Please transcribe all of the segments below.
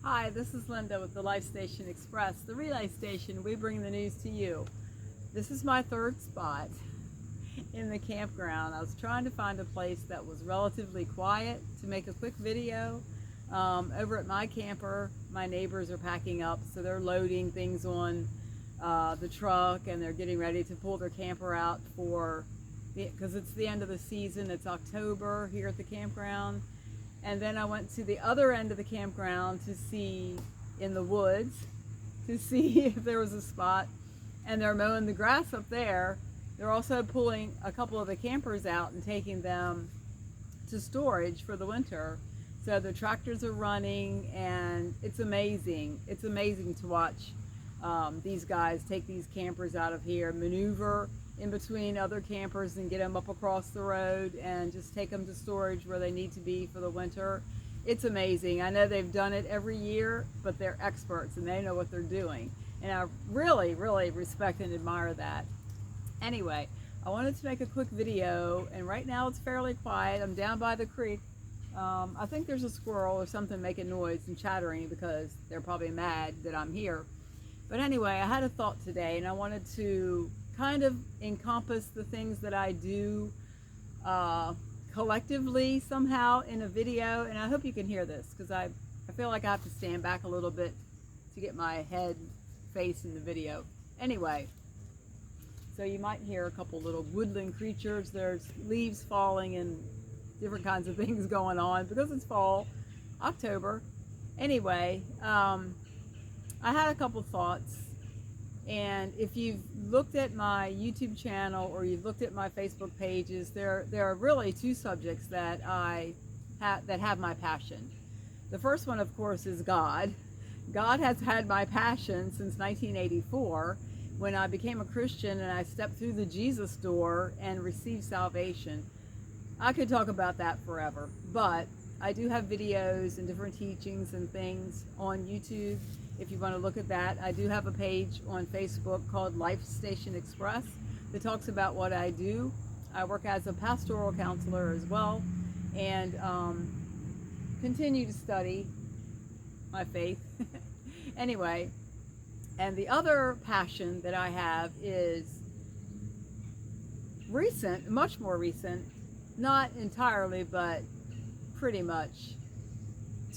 Hi, this is Linda with the Life Station Express, the relay station. We bring the news to you. This is my third spot in the campground. I was trying to find a place that was relatively quiet to make a quick video. Over at my camper, my neighbors are packing up, so they're loading things on the truck, and they're getting ready to pull their camper out because it's the end of the season. It's October here at the campground. And then I went to the other end of the campground to see, in the woods, to see if there was a spot. And they're mowing the grass up there. They're also pulling a couple of the campers out and taking them to storage for the winter. So the tractors are running, and it's amazing. It's amazing to watch these guys take these campers out of here, maneuver in between other campers and get them up across the road and just take them to storage where they need to be for the winter. It's amazing. I know they've done it every year, but they're experts and they know what they're doing. And I really, really respect and admire that. Anyway, I wanted to make a quick video, and right now it's fairly quiet. I'm down by the creek. I think there's a squirrel or something making noise and chattering because they're probably mad that I'm here. But anyway, I had a thought today, and I wanted to kind of encompass the things that I do collectively somehow in a video. And I hope you can hear this because I feel like I have to stand back a little bit to get my head face in the video. Anyway, so you might hear a couple little woodland creatures. There's leaves falling and different kinds of things going on because it's fall, October. Anyway, I had a couple thoughts. And if you've looked at my YouTube channel or you've looked at my Facebook pages, there are really two subjects that that have my passion. The first one, of course, is God. God has had my passion since 1984 when I became a Christian and I stepped through the Jesus door and received salvation. I could talk about that forever, but I do have videos and different teachings and things on YouTube. If you want to look at that, I do have a page on Facebook called Life Station Express that talks about what I do. I work as a pastoral counselor as well, and continue to study my faith. Anyway, and the other passion that I have is recent, much more recent, not entirely, but pretty much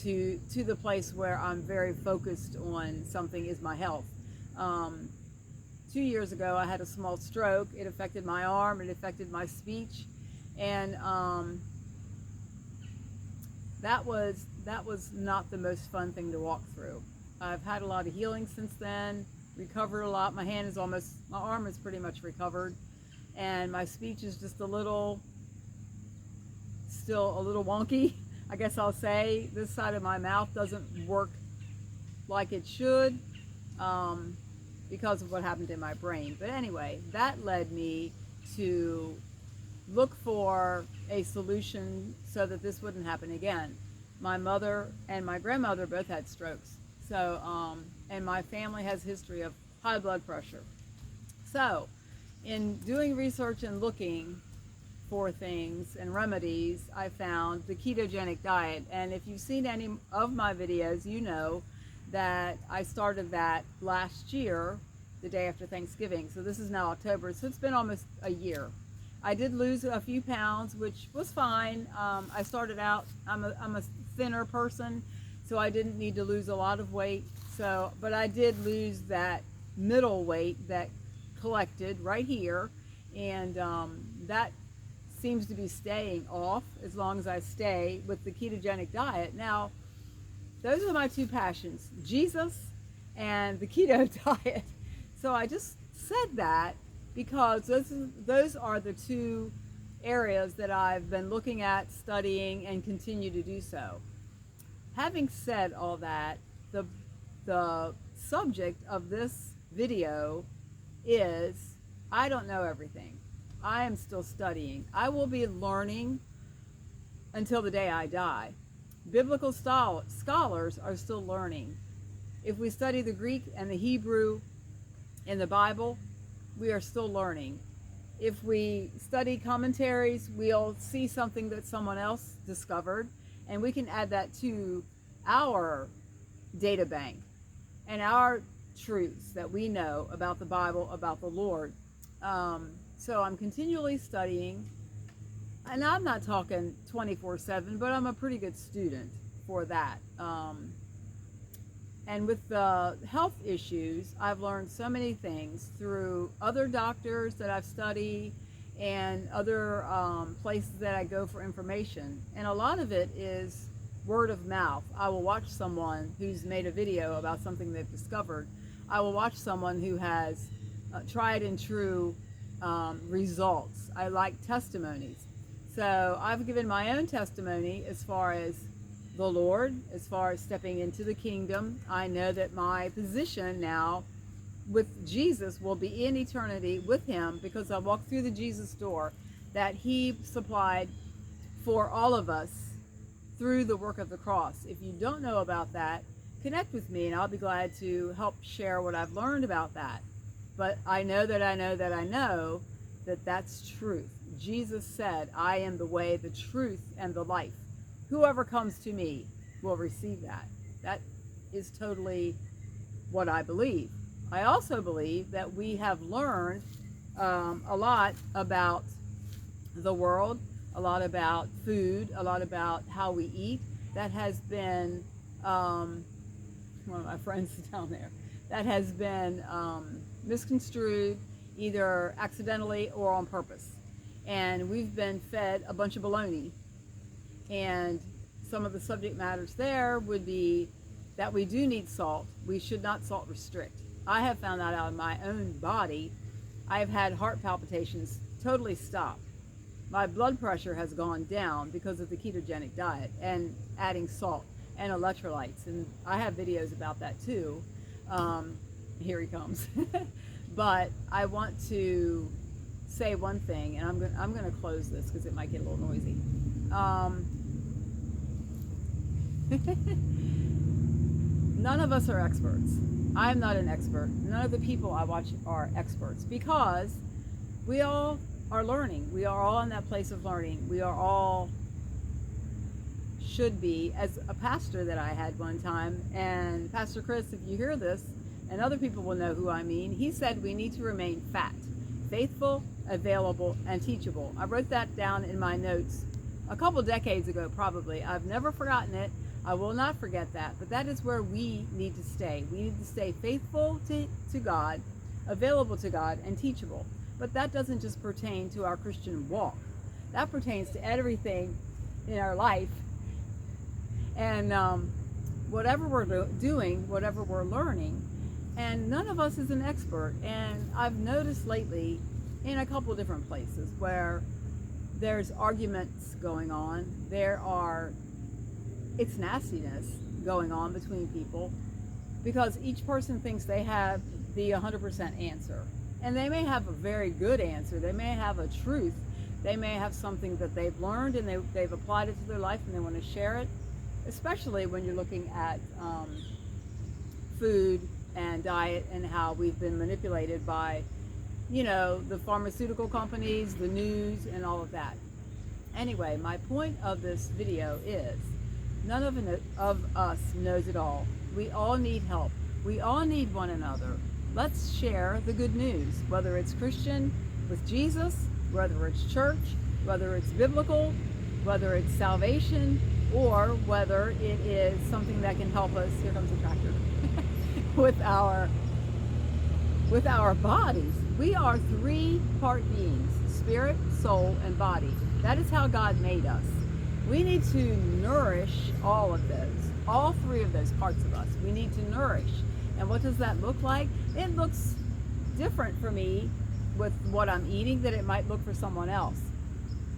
to the place where I'm very focused on something is my health. 2 years ago, I had a small stroke. It affected my arm, it affected my speech, and that was not the most fun thing to walk through. I've had a lot of healing since then, recovered a lot. My arm is pretty much recovered, and my speech is just still a little wonky. I guess I'll say this side of my mouth doesn't work like it should because of what happened in my brain. But anyway, that led me to look for a solution so that this wouldn't happen again. My mother and my grandmother both had strokes. So, and my family has a history of high blood pressure. So, in doing research and looking for things and remedies, I found the ketogenic diet. And if you've seen any of my videos, you know that I started that last year, the day after Thanksgiving. So this is now October, so it's been almost a year. I did lose a few pounds, which was fine. I started out, I'm a thinner person, so I didn't need to lose a lot of weight. But I did lose that middle weight that collected right here, and that seems to be staying off as long as I stay with the ketogenic diet. Now, those are my two passions, Jesus and the keto diet. So I just said that because those are the two areas that I've been looking at, studying, and continue to do so. Having said all that, the subject of this video is, I don't know everything. I am still studying. I will be learning until the day I die. Biblical scholars are still learning. If we study the Greek and the Hebrew in the Bible, we are still learning. If we study commentaries, we'll see something that someone else discovered, and we can add that to our data bank and our truths that we know about the Bible, about the Lord. So I'm continually studying, and I'm not talking 24/7, but I'm a pretty good student for that. And with the health issues, I've learned so many things through other doctors that I've studied and other places that I go for information. And a lot of it is word of mouth. I will watch someone who's made a video about something they've discovered. I will watch someone who has tried and true results. I like testimonies. So I've given my own testimony as far as the Lord, as far as stepping into the kingdom. I know that my position now with Jesus will be in eternity with him, because I walked through the Jesus door that he supplied for all of us through the work of the cross. If you don't know about that, connect with me and I'll be glad to help share what I've learned about that. But I know that that's truth. Jesus said, I am the way, the truth, and the life. Whoever comes to me will receive that. That is totally what I believe. I also believe that we have learned a lot about the world, a lot about food, a lot about how we eat. That has been, one of my friends down there, that has been misconstrued either accidentally or on purpose. And we've been fed a bunch of baloney. And some of the subject matters there would be that we do need salt. We should not salt restrict. I have found that out in my own body. I've had heart palpitations totally stop. My blood pressure has gone down because of the ketogenic diet and adding salt and electrolytes. And I have videos about that too. Here he comes. But I want to say one thing, and I'm going to close this because it might get a little noisy. None of us are experts. I'm not an expert. None of the people I watch are experts, because we all are learning. We are all in that place of learning. We are all should be, as a pastor that I had one time, and Pastor Chris, if you hear this, and other people will know who I mean, he said we need to remain fat, faithful, available, and teachable. I wrote that down in my notes a couple decades ago probably. I've never forgotten it. I will not forget that. But that is where we need to stay. We need to stay faithful to God, available to God, and teachable. But that doesn't just pertain to our Christian walk. That pertains to everything in our life. And whatever we're doing, whatever we're learning, and none of us is an expert. And I've noticed lately in a couple of different places where there's arguments going on, it's nastiness going on between people, because each person thinks they have the 100% answer. And they may have a very good answer. They may have a truth. They may have something that they've learned and they've applied it to their life and they want to share it, especially when you're looking at food and diet and how we've been manipulated by, the pharmaceutical companies, the news, and all of that. Anyway, my point of this video is none of us knows it all. We all need help. We all need one another. Let's share the good news, whether it's Christian with Jesus, whether it's church, whether it's biblical, whether it's salvation, or whether it is something that can help us, here comes the tractor, with our bodies. We are three-part beings, spirit, soul, and body. That is how God made us. We need to nourish all of those, all three of those parts of us. We need to nourish. And what does that look like? It looks different for me with what I'm eating than it might look for someone else.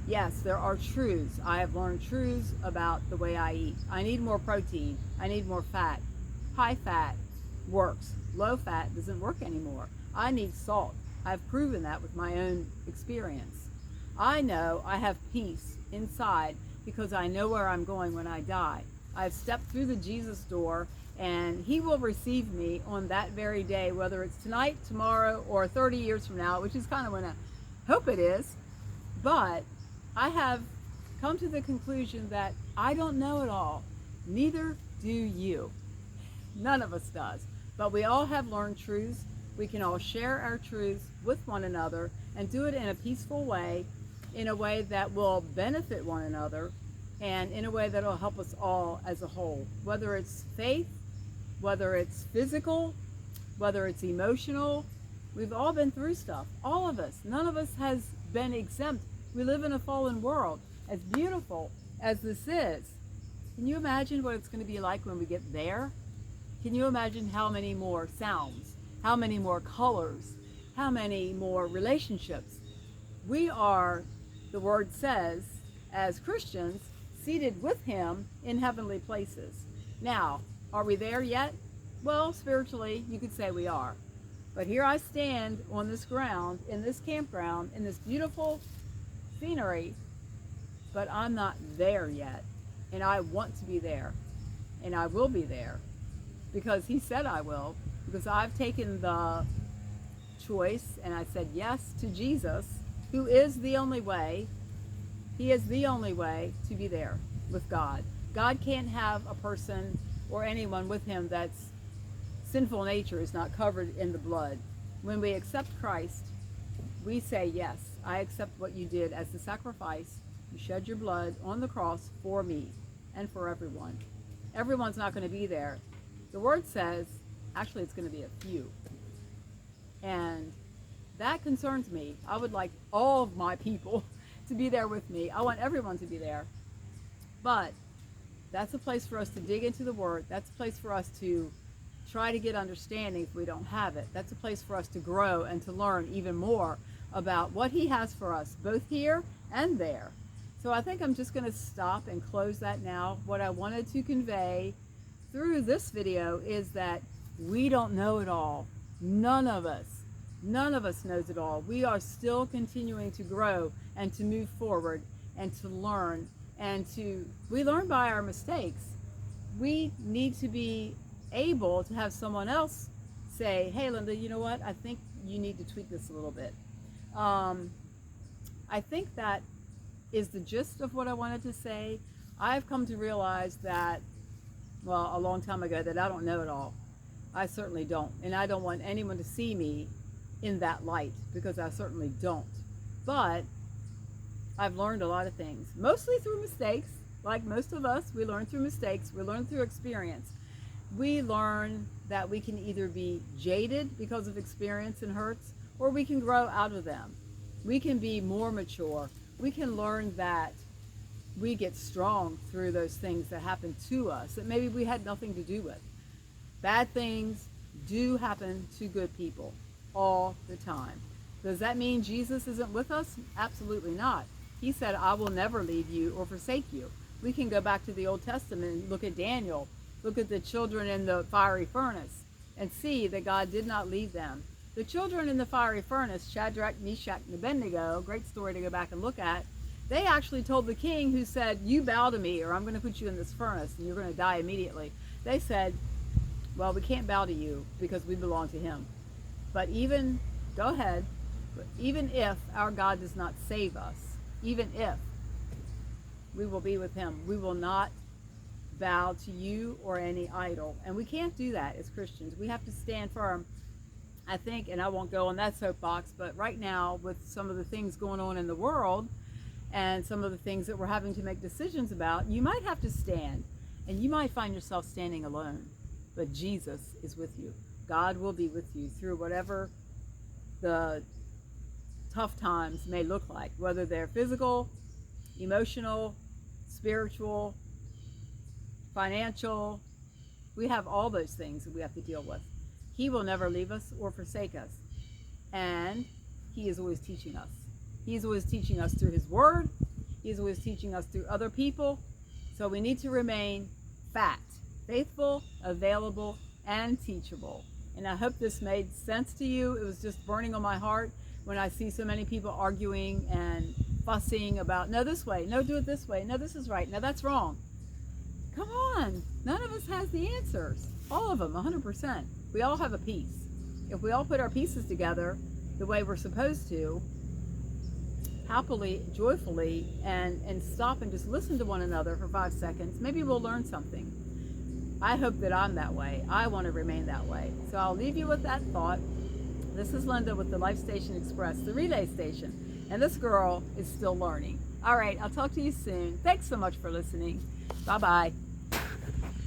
Yes, there are truths. I have learned truths about the way I eat. I need more protein. I need more fat. High fat works. Low fat doesn't work anymore. I need salt. I've proven that with my own experience. I know I have peace inside because I know where I'm going when I die. I've stepped through the Jesus door, and he will receive me on that very day, whether it's tonight, tomorrow, or 30 years from now, which is kind of when I hope it is. But I have come to the conclusion that I don't know it all. Neither do you. None of us does. But we all have learned truths. We can all share our truths with one another and do it in a peaceful way, in a way that will benefit one another, and in a way that will help us all as a whole. Whether it's faith, whether it's physical, whether it's emotional, we've all been through stuff. All of us. None of us has been exempt. We live in a fallen world. As beautiful as this is, can you imagine what it's going to be like when we get there? Can you imagine how many more sounds, how many more colors, how many more relationships? We are, the word says, as Christians, seated with him in heavenly places. Now, are we there yet? Well, spiritually, you could say we are. But here I stand on this ground, in this campground, in this beautiful scenery, but I'm not there yet. And I want to be there. And I will be there. Because he said I will. Because I've taken the choice and I said yes to Jesus, who is the only way. He is the only way to be there with God. God can't have a person or anyone with him that's sinful nature is not covered in the blood. When we accept Christ, we say, yes, I accept what you did as the sacrifice. You shed your blood on the cross for me and for everyone. Everyone's not going to be there. The word says, actually, it's going to be a few. And that concerns me. I would like all of my people to be there with me. I want everyone to be there. But that's a place for us to dig into the word. That's a place for us to try to get understanding if we don't have it. That's a place for us to grow and to learn even more about what he has for us, both here and there. So I think I'm just going to stop and close that now. What I wanted to convey through this video is that we don't know it all. None of us knows it all. We are still continuing to grow and to move forward and to learn, and we learn by our mistakes. We need to be able to have someone else say, hey Linda, you know what, I think you need to tweak this a little bit. I think that is the gist of what I wanted to say. I've come to realize that, well, a long time ago, that I don't know it all. I certainly don't, and I don't want anyone to see me in that light, because I certainly don't. But I've learned a lot of things, mostly through mistakes. Like most of us, we learn through mistakes, we learn through experience. We learn that we can either be jaded because of experience and hurts, or we can grow out of them. We can be more mature. We can learn that we get strong through those things that happen to us that maybe we had nothing to do with. Bad things do happen to good people all the time. Does that mean Jesus isn't with us? Absolutely not. He said, I will never leave you or forsake you. We can go back to the Old Testament and look at Daniel, look at the children in the fiery furnace, and see that God did not leave them. The children in the fiery furnace, Shadrach, Meshach, and Abednego, great story to go back and look at, they actually told the king, who said, you bow to me or I'm going to put you in this furnace and you're going to die immediately. They said, well, we can't bow to you because we belong to him. But even, go ahead, but even if our God does not save us, even if, we will be with him. We will not bow to you or any idol. And we can't do that as Christians. We have to stand firm. I think, and I won't go on that soapbox, but right now with some of the things going on in the world and some of the things that we're having to make decisions about, you might have to stand, and you might find yourself standing alone, but Jesus is with you. God will be with you through whatever the tough times may look like, whether they're physical, emotional, spiritual, financial. We have all those things that we have to deal with. He will never leave us or forsake us. And he is always teaching us. He's always teaching us through his word. He's always teaching us through other people. So we need to remain fat, faithful, available, and teachable. And I hope this made sense to you. It was just burning on my heart when I see so many people arguing and fussing about, no, this way, no, do it this way, no, this is right, no, that's wrong. Come on. None of us has the answers. All of them, 100%. We all have a piece. If we all put our pieces together the way we're supposed to, happily, joyfully, and stop and just listen to one another for 5 seconds, maybe we'll learn something. I hope that I'm that way. I want to remain that way. So I'll leave you with that thought. This is Linda with the Life Station Express, the relay station. And this girl is still learning. All right, I'll talk to you soon. Thanks so much for listening. Bye-bye.